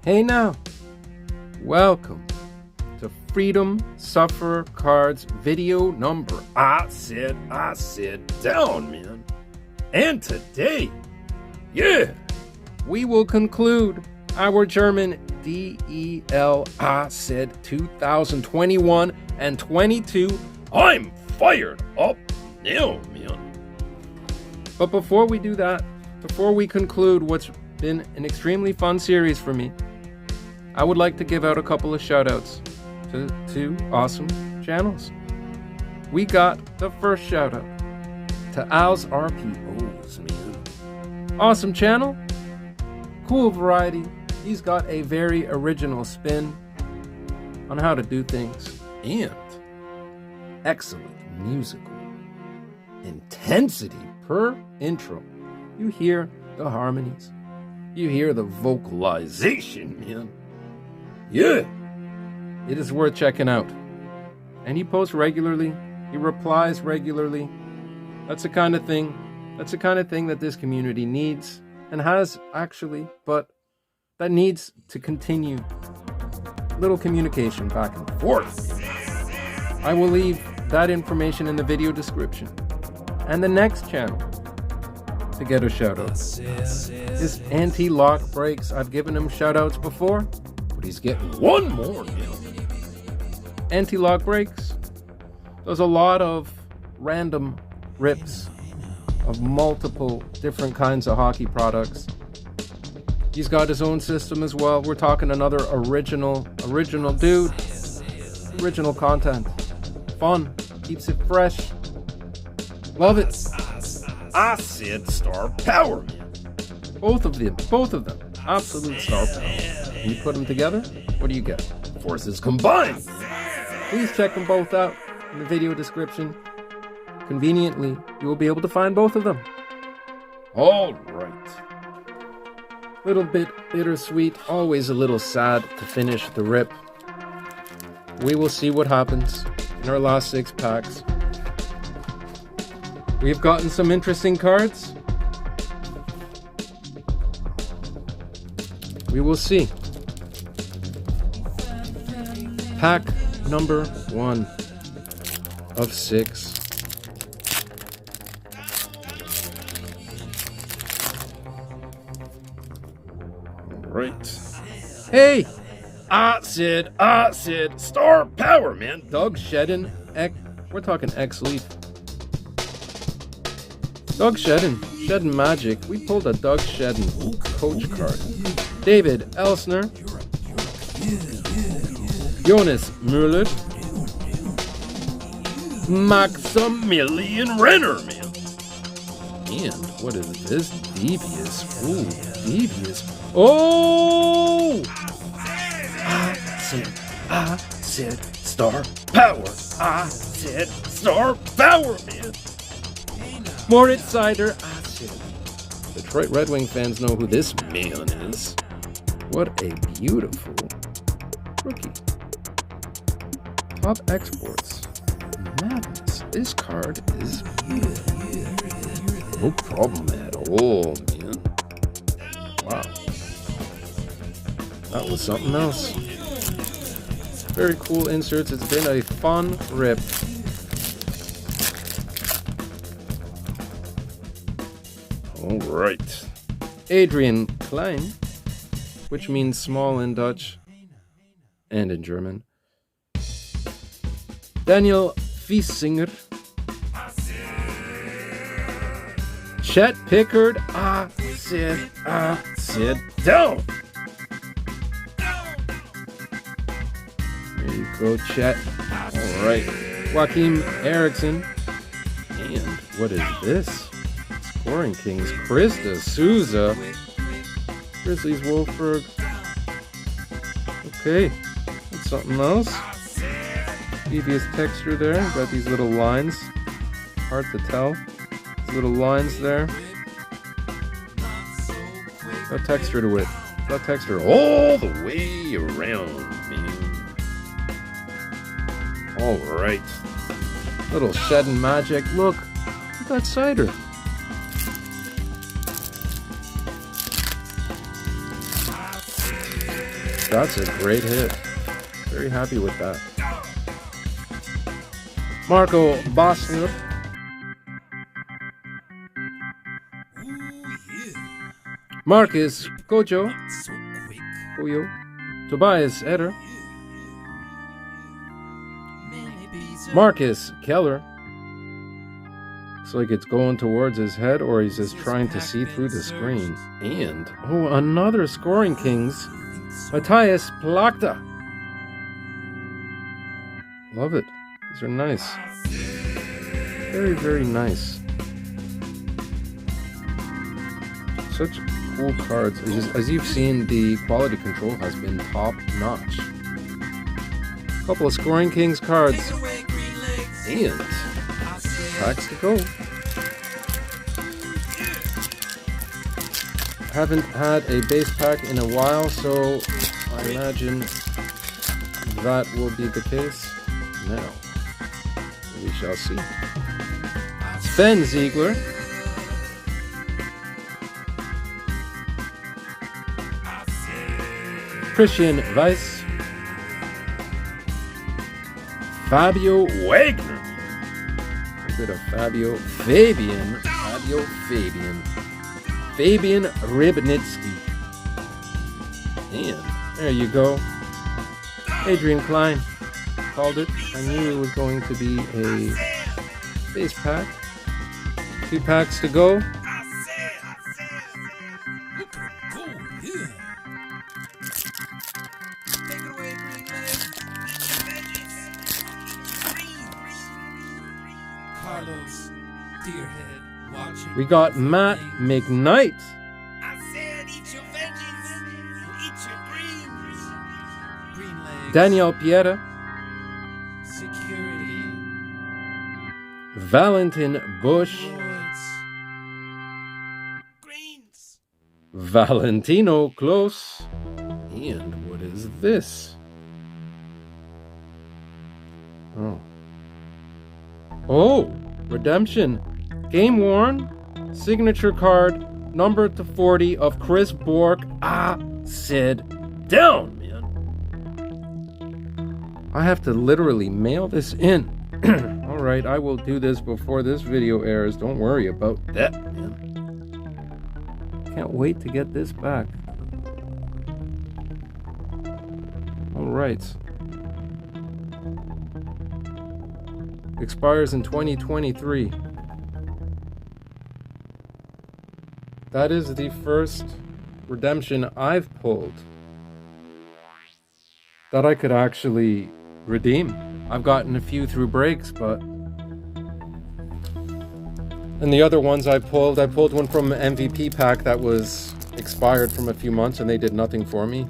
Hey now, welcome to FreedomSufferer Cards video number. I said down, man. And today, we will conclude our German DEL 2021 and 22. I'm fired up now, man. But before we do that, before we conclude what's been an extremely fun series for me, I would like to give out a couple of shoutouts to two awesome channels. We got the first shoutout to ALs RPOs, man. Awesome channel, cool variety. He's got a very original spin on how to do things and excellent musical intensity per intro. You hear the harmonies, you hear the vocalization, man. Yeah, it is worth checking out. And he posts regularly, he replies regularly. That's the kind of thing that this community needs and has actually, but that needs to continue. Little communication back and forth. I will leave that information in the video description. And the next channel to get a shout out is Antti-Locke Breaks. I've given him shout outs before, but he's getting one more now. Antti-Locke Breaks does a lot of random rips of multiple different kinds of hockey products. He's got his own system as well. We're talking another original dude. Original content. Fun. Keeps it fresh. Love it. I said star power, man. Both of them. Absolute star power. When you put them together, what do you get? Forces combined. Please check them both out in the video description. Conveniently, you will be able to find both of them. All right. Little bit bittersweet, always a little sad to finish the rip. We will see what happens in our last 6 packs. We've gotten some interesting cards. We will see. Pack number 1 of 6. Right. Hey! I said, star power, man. Doug Shedden. We're talking X-Leaf. Doug Shedden Magic. We pulled a Doug Shedden coach card. David Elsner. Jonas Müller. Maximilian Renner, man. And what is this? Devious. Ooh, Devious. Oh! I said star power. I said star power, man. Moritz Seider. I said. Detroit Red Wing fans know who this man is. What a beautiful rookie. Top exports. Madness. This card is no problem at all, man. Wow. That was something else. Very cool inserts. It's been a fun rip. All right. Adrian Klein, which means small in Dutch and in German. Daniel Fiesinger. Chet Pickard. I said down. There you go, Chet. All right. Joachim Eriksson. And what is this? Scoring Kings. Krista Souza. Grizzlies Wolfberg. Okay. That's something else. Devious texture there. Got these little lines. Hard to tell. These little lines there. Got texture to it. Got texture all the way around, man. Alright. Little Shedden Magic. Look at that cider. That's a great hit. Very happy with that. Marco Bosner. Marcus Kojo. Tobias Eder. Marcus Keller. Looks like it's going towards his head, or he's just trying to see through the screen. And, oh, another Scoring Kings. Matthias Plachta. Love it. These are nice. Very, very nice. Such cool cards. As you've seen, the quality control has been top notch. A couple of Scoring Kings cards. And packs to go. Haven't had a base pack in a while, so I imagine that will be the case now. We shall see. Sven Ziegler. Christian Weiss. Fabio Wagner. A bit of Fabian. Fabian Rybnitsky. And there you go. Adrian Klein called it. I knew it was going to be a base pack. 2 packs to go. We got Matt McKnight. Daniel Pieta. Valentin Bush. Valentino Close. And what is this? Oh, Redemption. Game worn. Signature card. Number to 40 of Chris Bork. Sit down, man. I have to literally mail this in. Alright, I will do this before this video airs. Don't worry about that, man. Can't wait to get this back. Alright. Expires in 2023. That is the first redemption I've pulled that I could actually redeem. I've gotten a few through breaks, but... And the other ones I pulled one from an MVP pack that was expired from a few months and they did nothing for me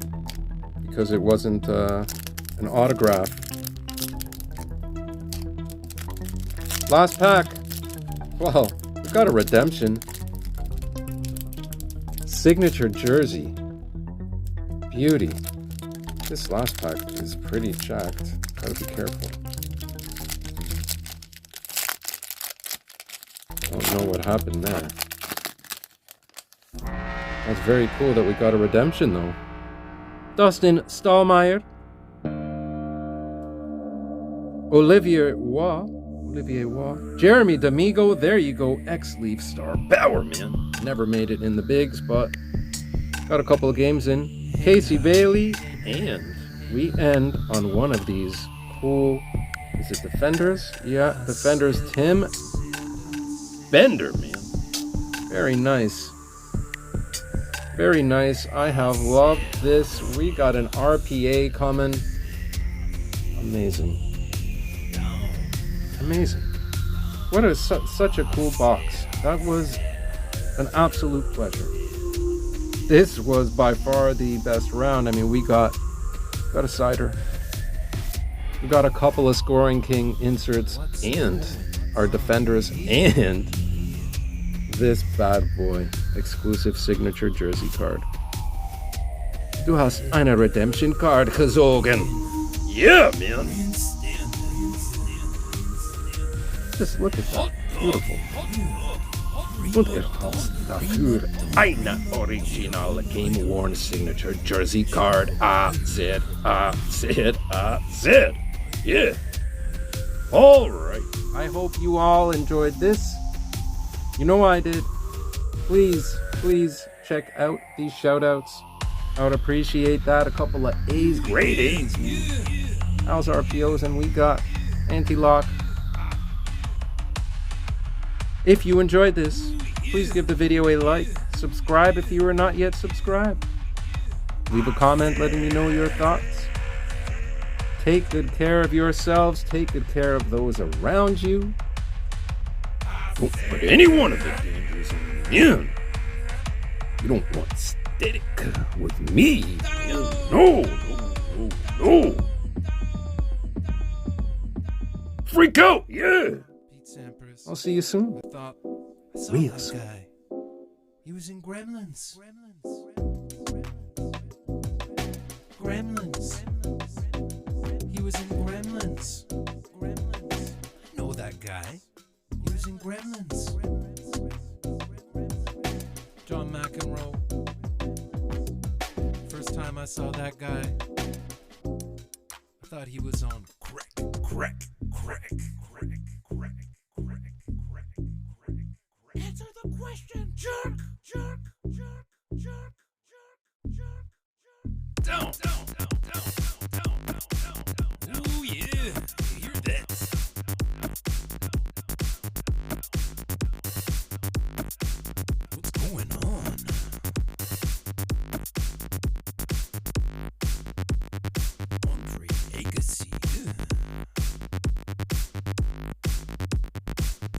because it wasn't an autograph. Last pack. Well, we've got a redemption. Signature jersey. Beauty. This last pack is pretty jacked. Gotta be careful. Don't know what happened there. That's very cool that we got a redemption though. Dustin Stallmeyer. Olivier Waugh. Jeremy D'Amigo, there you go, ex-Leaf star power, man. Never made it in the bigs, but got a couple of games in. Casey Bailey, and we end on one of these cool, is it Defenders? Yeah, Defenders. Tim Bender, man. Very nice. Very nice. I have loved this. We got an RPA coming. Amazing. Amazing. What a such a cool box. That was an absolute pleasure. This was by far the best round. I mean, we got a cider. We got a couple of Scoring King inserts and our Defenders and this bad boy exclusive signature jersey card. Du hast eine Redemption Card gezogen. Yeah, man. Just look at that. Beautiful. und erhältst dafür eine originale Game Worn Signature Jersey Card AZ. Yeah. All right. I hope you all enjoyed this. You know I did. Please check out these shoutouts. I would appreciate that. A couple of A's, great A's. ALs RPOs, and we got Antti-Locke. If you enjoyed this, please give the video a like. Subscribe if you are not yet subscribed. Leave a comment letting me know your thoughts. Take good care of yourselves. Take good care of those around you. Don't put any one of the dangers in. You don't want static with me. No. Freak out, yeah. I'll see you soon. Real soon. He was in Gremlins. He was in Gremlins. I know that guy. He was in Gremlins. John McEnroe. First time I saw that guy, I thought he was on crack. Answer the question, jerk. Down. Ooh, yeah. You hear that? What's going on? Andre Agassi.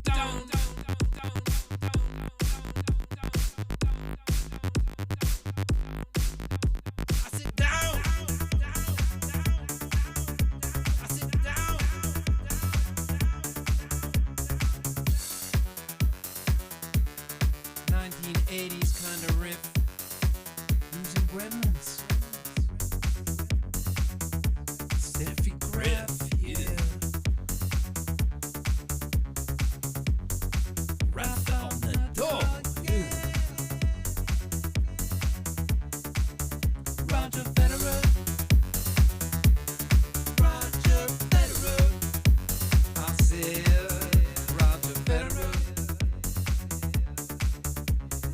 Down. I sit down. 1980s kind of riff. Using Gremlins. Steffi Graf, yeah. Rafael Nadal, yeah. Roger Federer. I said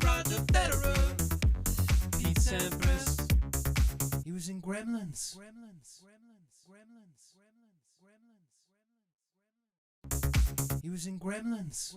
Roger Federer. Pete Sampras. He was in Gremlins. He was in Gremlins.